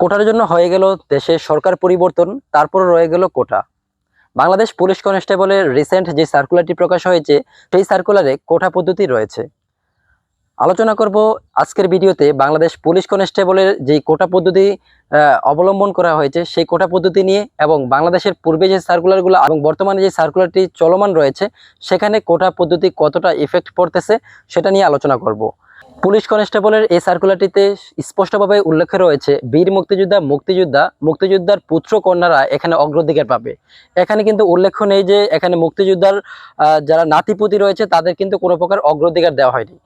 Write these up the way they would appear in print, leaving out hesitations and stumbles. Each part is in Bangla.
কোটার জন্য হয়ে গেল দেশে সরকার পরিবর্তন, তারপর রয়ে গেল কোটা। বাংলাদেশ পুলিশ কনস্টেবলের রিসেন্ট যে সার্কুলারটি প্রকাশ হয়েছে, সেই সার্কুলারে কোটা পদ্ধতি রয়েছে। আলোচনা করব আজকের ভিডিওতে বাংলাদেশ পুলিশ কনস্টেবলের যে কোটা পদ্ধতি অবলম্বন করা হয়েছে সেই কোটা পদ্ধতি নিয়ে, এবং বাংলাদেশের পূর্বে যে সার্কুলারগুলো এবং বর্তমানে যে সার্কুলারটি চলমান রয়েছে সেখানে কোটা পদ্ধতি কতটা ইফেক্ট পড়তেছে সেটা নিয়ে আলোচনা করব। পুলিশ কনস্টেবলের এই সার্কুলারটিতে স্পষ্টভাবে উল্লেখ রয়েছে বীর মুক্তিযোদ্ধার পুত্র কন্যারা এখানে অগ্রাধিকার পাবে। এখানে কিন্তু উল্লেখ নেই যে এখানে মুক্তিযোদ্ধার যারা নাতিপুতি রয়েছে তাদের কিন্তু কোনো প্রকার অগ্রাধিকার দেওয়া হয়নি।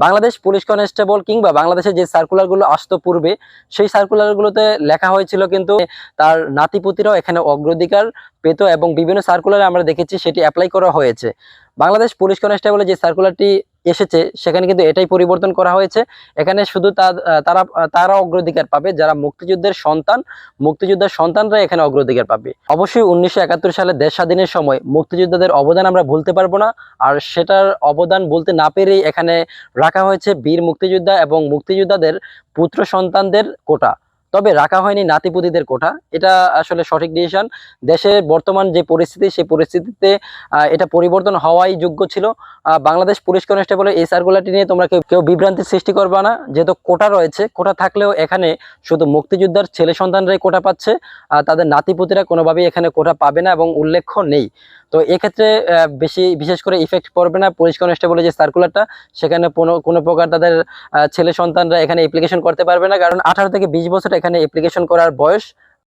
বাংলাদেশ পুলিশ কনস্টেবল কিংবা বাংলাদেশের যে সার্কুলারগুলো আসতো পূর্বে, সেই সার্কুলারগুলোতে লেখা হয়েছিল কিন্তু তার নাতিপুতিরাও এখানে অগ্রাধিকার পেত, এবং বিভিন্ন সার্কুলারে আমরা দেখেছি সেটি অ্যাপ্লাই করা হয়েছে। বাংলাদেশ পুলিশ কনস্টেবলের যে সার্কুলারটি এসেছে সেখানে কিন্তু এটাই পরিবর্তন করা হয়েছে। এখানে শুধু তারা অগ্রাধিকার পাবে যারা মুক্তিযোদ্ধার সন্তানরা এখানে অগ্রাধিকার পাবে। অবশ্যই 1971 সালে দেশ স্বাধীনের সময় মুক্তিযোদ্ধাদের অবদান আমরা ভুলতে পারবো না, আর সেটার অবদান বলতে না পেরেই এখানে রাখা হয়েছে বীর মুক্তিযোদ্ধা এবং মুক্তিযোদ্ধাদের পুত্র সন্তানদের কোটা। তবে রাখা হয়নি নাতিপুতিদের কোটা। এটা আসলে সঠিক ডিসিশন। দেশের বর্তমান যে পরিস্থিতি, সেই পরিস্থিতিতে এটা পরিবর্তন হওয়াই যোগ্য ছিল। বাংলাদেশ পুলিশ কনস্টেবলের এই সার্কুলারটি নিয়ে তোমরা কেউ বিভ্রান্তির সৃষ্টি করবে না, যেহেতু কোটা রয়েছে। কোটা থাকলেও এখানে শুধু মুক্তিযোদ্ধার ছেলে সন্তানরাই কোটা পাচ্ছে, তাদের নাতিপুতিরা কোনোভাবেই এখানে কোটা পাবে না এবং উল্লেখ্য নেই। তো এক্ষেত্রে বিশেষ করে ইফেক্ট পড়বে না পুলিশ কনস্টেবলের যে সার্কুলারটা। সেখানে কোনো প্রকার তাদের ছেলে সন্তানরা এখানে অ্যাপ্লিকেশন করতে পারবে না, কারণ 18 থেকে 20 বছর এখানে অ্যাপ্লিকেশন করার বয়স।